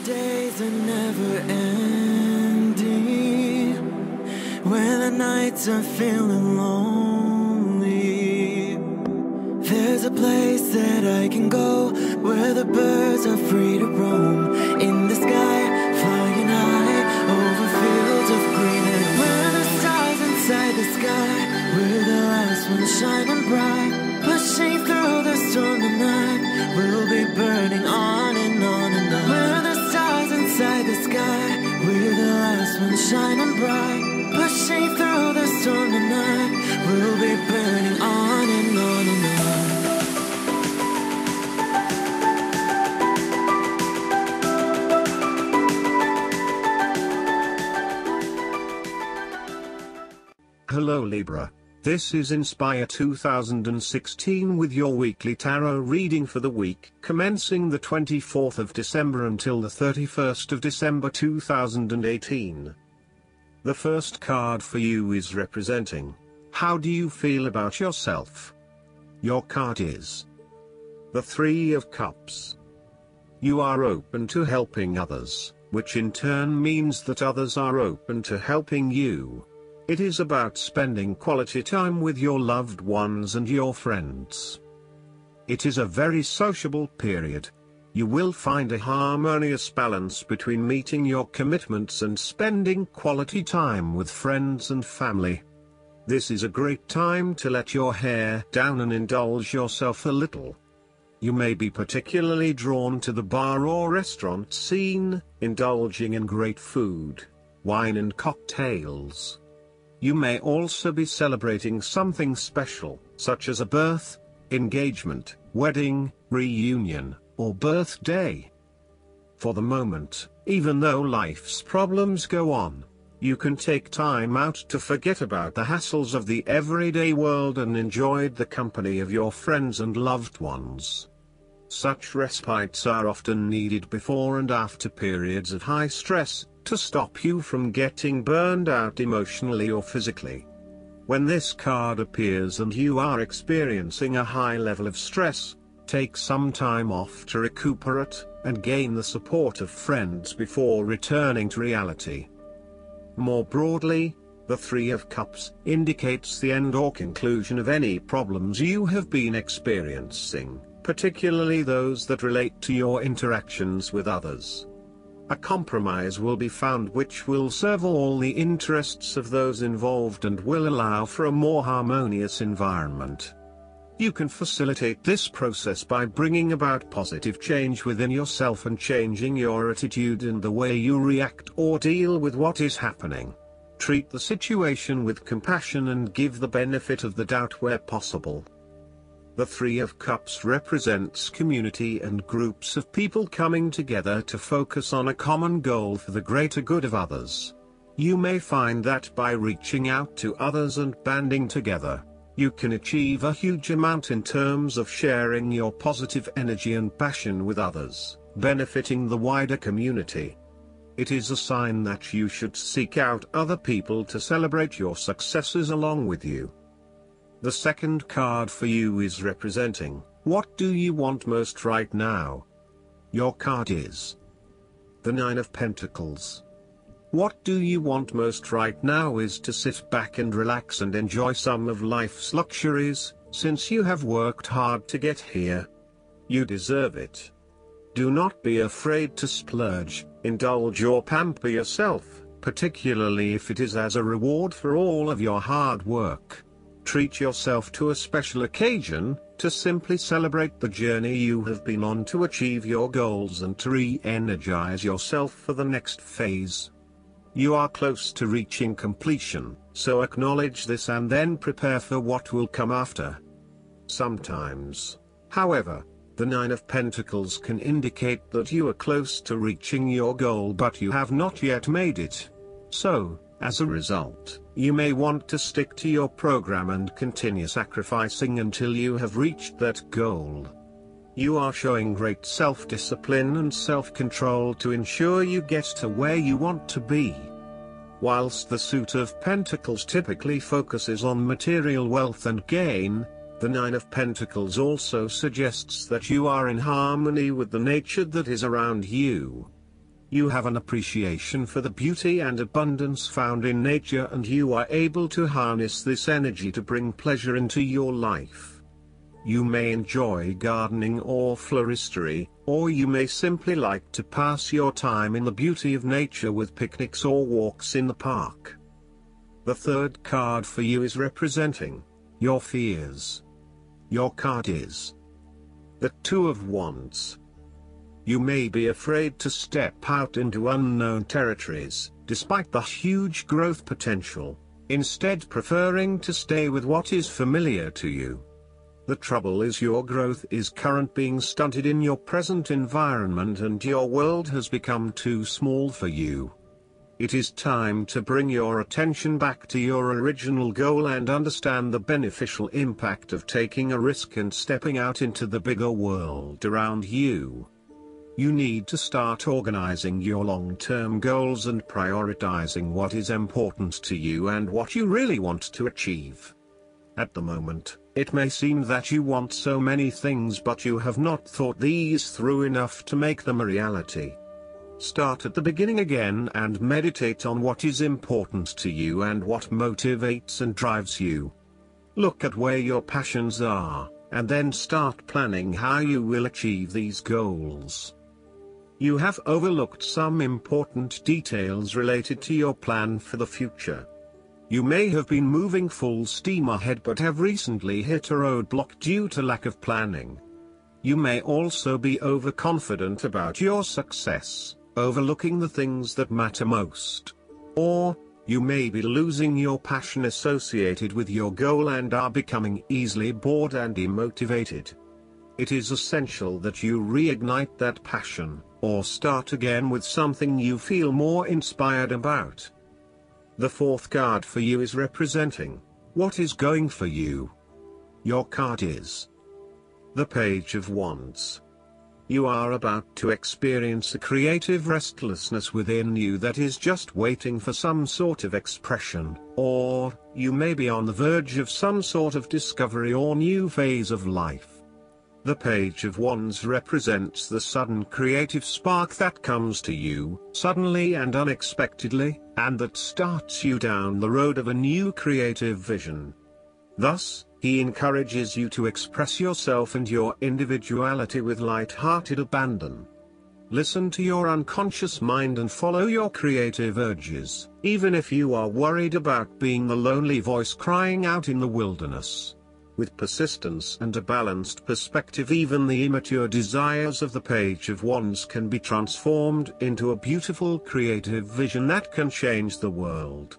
days are never ending, when the nights are feeling lonely. There's a place that I can go, where the birds are free to roam, in the sky, flying high, over fields of green. And where the stars inside the sky, where the last one's shining bright, pushing through the storm tonight, we'll be burning on and on and on. Where the stars inside the sky, where the last one's shining bright, pushing through the storm tonight, we'll be burning on and on and on. Hello Libra, this is Inspire 2016 with your weekly tarot reading for the week commencing the 24th of December until the 31st of December 2018. The first card for you is representing, how do you feel about yourself? Your card is the Three of Cups. You are open to helping others, which in turn means that others are open to helping you. It is about spending quality time with your loved ones and your friends. It is a very sociable period. You will find a harmonious balance between meeting your commitments and spending quality time with friends and family. This is a great time to let your hair down and indulge yourself a little. You may be particularly drawn to the bar or restaurant scene, indulging in great food, wine and cocktails. You may also be celebrating something special, such as a birth, engagement, wedding, reunion, or birthday. For the moment, even though life's problems go on, you can take time out to forget about the hassles of the everyday world and enjoy the company of your friends and loved ones. Such respites are often needed before and after periods of high stress, to stop you from getting burned out emotionally or physically. When this card appears and you are experiencing a high level of stress, take some time off to recuperate, and gain the support of friends before returning to reality. More broadly, the Three of Cups indicates the end or conclusion of any problems you have been experiencing, particularly those that relate to your interactions with others. A compromise will be found which will serve all the interests of those involved and will allow for a more harmonious environment. You can facilitate this process by bringing about positive change within yourself and changing your attitude and the way you react or deal with what is happening. Treat the situation with compassion and give the benefit of the doubt where possible. The Three of Cups represents community and groups of people coming together to focus on a common goal for the greater good of others. You may find that by reaching out to others and banding together, you can achieve a huge amount in terms of sharing your positive energy and passion with others, benefiting the wider community. It is a sign that you should seek out other people to celebrate your successes along with you. The second card for you is representing, what do you want most right now? Your card is the Nine of Pentacles. What do you want most right now is to sit back and relax and enjoy some of life's luxuries, since you have worked hard to get here. You deserve it. Do not be afraid to splurge, indulge or pamper yourself, particularly if it is as a reward for all of your hard work. Treat yourself to a special occasion, to simply celebrate the journey you have been on to achieve your goals and to re-energize yourself for the next phase. You are close to reaching completion, so acknowledge this and then prepare for what will come after. Sometimes, however, the Nine of Pentacles can indicate that you are close to reaching your goal but you have not yet made it. So, as a result, you may want to stick to your program and continue sacrificing until you have reached that goal. You are showing great self-discipline and self-control to ensure you get to where you want to be. Whilst the Suit of Pentacles typically focuses on material wealth and gain, the Nine of Pentacles also suggests that you are in harmony with the nature that is around you. You have an appreciation for the beauty and abundance found in nature, and you are able to harness this energy to bring pleasure into your life. You may enjoy gardening or floristery, or you may simply like to pass your time in the beauty of nature with picnics or walks in the park. The third card for you is representing your fears. Your card is the Two of Wands. You may be afraid to step out into unknown territories, despite the huge growth potential, instead preferring to stay with what is familiar to you. The trouble is your growth is currently being stunted in your present environment, and your world has become too small for you. It is time to bring your attention back to your original goal and understand the beneficial impact of taking a risk and stepping out into the bigger world around you. You need to start organizing your long-term goals and prioritizing what is important to you and what you really want to achieve. At the moment, it may seem that you want so many things, but you have not thought these through enough to make them a reality. Start at the beginning again and meditate on what is important to you and what motivates and drives you. Look at where your passions are, and then start planning how you will achieve these goals. You have overlooked some important details related to your plan for the future. You may have been moving full steam ahead but have recently hit a roadblock due to lack of planning. You may also be overconfident about your success, overlooking the things that matter most. Or, you may be losing your passion associated with your goal and are becoming easily bored and demotivated. It is essential that you reignite that passion, or start again with something you feel more inspired about. The fourth card for you is representing what is going for you. Your card is the Page of Wands. You are about to experience a creative restlessness within you that is just waiting for some sort of expression, or you may be on the verge of some sort of discovery or new phase of life. The Page of Wands represents the sudden creative spark that comes to you, suddenly and unexpectedly, and that starts you down the road of a new creative vision. Thus, he encourages you to express yourself and your individuality with light-hearted abandon. Listen to your unconscious mind and follow your creative urges, even if you are worried about being the lonely voice crying out in the wilderness. With persistence and a balanced perspective, even the immature desires of the Page of Wands can be transformed into a beautiful creative vision that can change the world.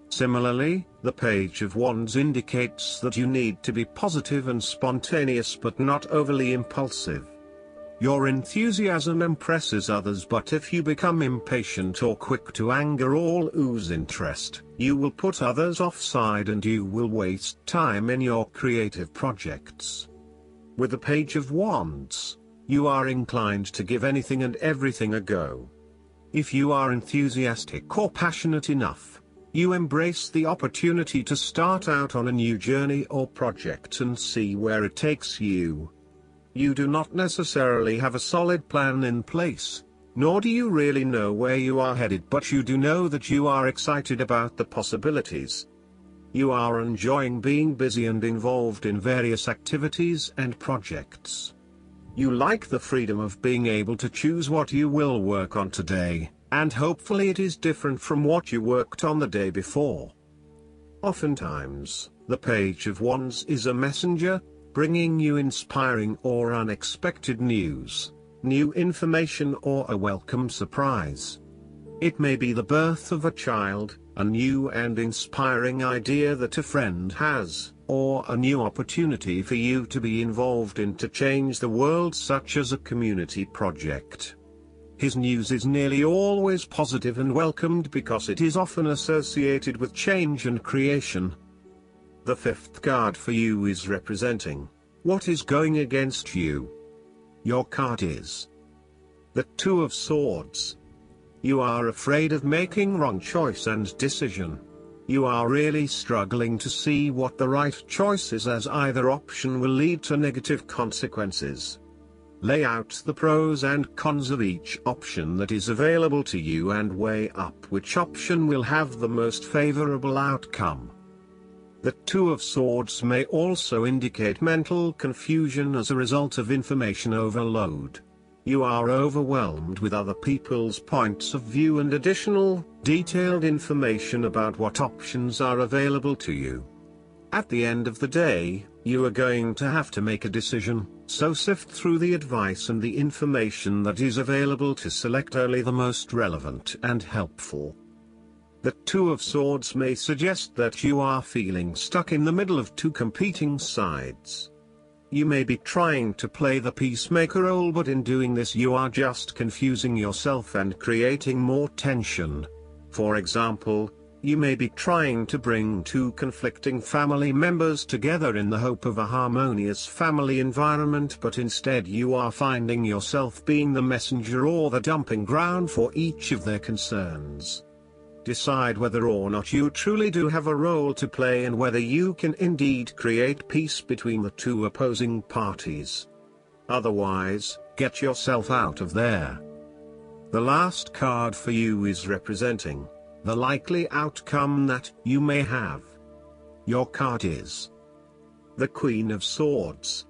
Similarly, the Page of Wands indicates that you need to be positive and spontaneous but not overly impulsive. Your enthusiasm impresses others, but if you become impatient or quick to anger or lose interest, you will put others offside and you will waste time in your creative projects. With the Page of Wands, you are inclined to give anything and everything a go. If you are enthusiastic or passionate enough, you embrace the opportunity to start out on a new journey or project and see where it takes you. You do not necessarily have a solid plan in place, nor do you really know where you are headed, but you do know that you are excited about the possibilities. You are enjoying being busy and involved in various activities and projects. You like the freedom of being able to choose what you will work on today, and hopefully it is different from what you worked on the day before. Oftentimes, the Page of Wands is a messenger, bringing you inspiring or unexpected news, new information, or a welcome surprise. It may be the birth of a child, a new and inspiring idea that a friend has, or a new opportunity for you to be involved in to change the world, such as a community project. His news is nearly always positive and welcomed because it is often associated with change and creation. The fifth card for you is representing what is going against you. Your card is the Two of Swords. You are afraid of making wrong choice and decision. You are really struggling to see what the right choice is, as either option will lead to negative consequences. Lay out the pros and cons of each option that is available to you and weigh up which option will have the most favorable outcome. The Two of Swords may also indicate mental confusion as a result of information overload. You are overwhelmed with other people's points of view and additional, detailed information about what options are available to you. At the end of the day, you are going to have to make a decision, so sift through the advice and the information that is available to select only the most relevant and helpful. The Two of Swords may suggest that you are feeling stuck in the middle of two competing sides. You may be trying to play the peacemaker role, but in doing this you are just confusing yourself and creating more tension. For example, you may be trying to bring two conflicting family members together in the hope of a harmonious family environment, but instead you are finding yourself being the messenger or the dumping ground for each of their concerns. Decide whether or not you truly do have a role to play and whether you can indeed create peace between the two opposing parties. Otherwise, get yourself out of there. The last card for you is representing the likely outcome that you may have. Your card is the Queen of Swords.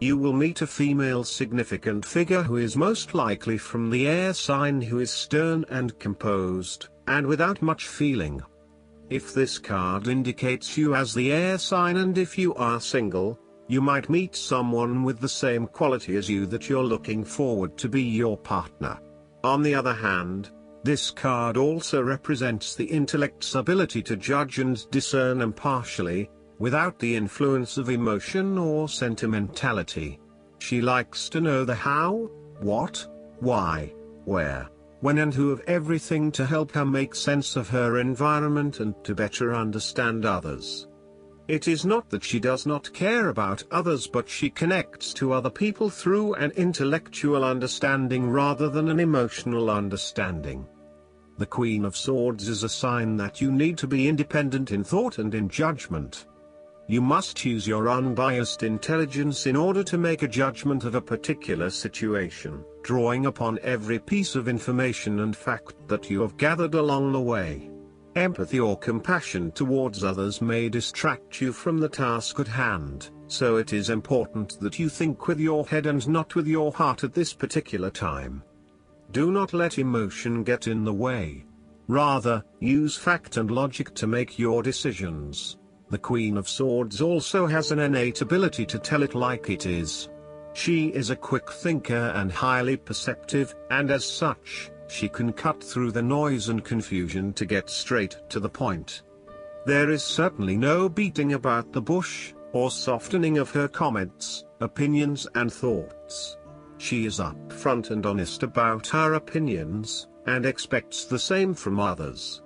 You will meet a female significant figure who is most likely from the air sign, who is stern and composed, and without much feeling. If this card indicates you as the air sign, and if you are single, you might meet someone with the same quality as you that you're looking forward to be your partner. On the other hand, this card also represents the intellect's ability to judge and discern impartially, without the influence of emotion or sentimentality. She likes to know the how, what, why, where, when and who of everything to help her make sense of her environment and to better understand others. It is not that she does not care about others, but she connects to other people through an intellectual understanding rather than an emotional understanding. The Queen of Swords is a sign that you need to be independent in thought and in judgment. You must use your unbiased intelligence in order to make a judgment of a particular situation, drawing upon every piece of information and fact that you have gathered along the way. Empathy or compassion towards others may distract you from the task at hand, so it is important that you think with your head and not with your heart at this particular time. Do not let emotion get in the way. Rather, use fact and logic to make your decisions. The Queen of Swords also has an innate ability to tell it like it is. She is a quick thinker and highly perceptive, and as such, she can cut through the noise and confusion to get straight to the point. There is certainly no beating about the bush, or softening of her comments, opinions and thoughts. She is upfront and honest about her opinions, and expects the same from others.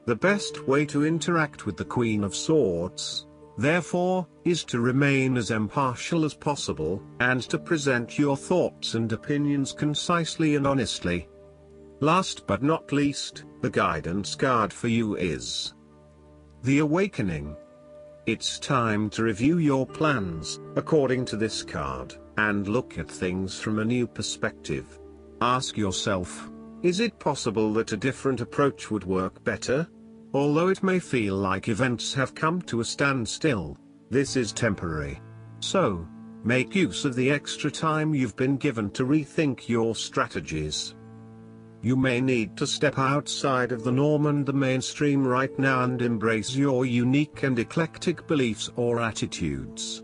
The best way to interact with the Queen of Swords, therefore, is to remain as impartial as possible, and to present your thoughts and opinions concisely and honestly. Last but not least, the guidance card for you is the Awakening. It's time to review your plans, according to this card, and look at things from a new perspective. Ask yourself, is it possible that a different approach would work better? Although it may feel like events have come to a standstill, this is temporary. So, make use of the extra time you've been given to rethink your strategies. You may need to step outside of the norm and the mainstream right now and embrace your unique and eclectic beliefs or attitudes.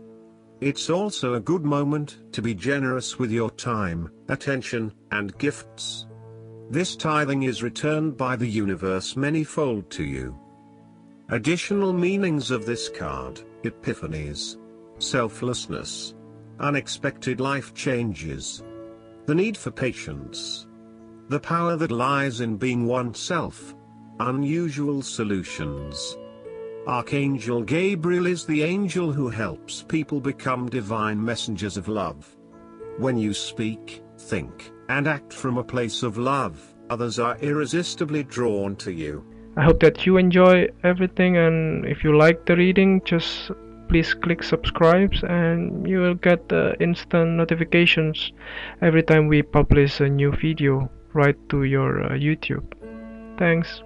It's also a good moment to be generous with your time, attention, and gifts. This tithing is returned by the universe manyfold to you. Additional meanings of this card: epiphanies, selflessness, unexpected life changes, the need for patience, the power that lies in being oneself, unusual solutions. Archangel Gabriel is the angel who helps people become divine messengers of love. When you speak, think, and act from a place of love, others are irresistibly drawn to you. I hope that you enjoy everything, and if you like the reading, just please click subscribe and you will get instant notifications every time we publish a new video right to your YouTube. Thanks.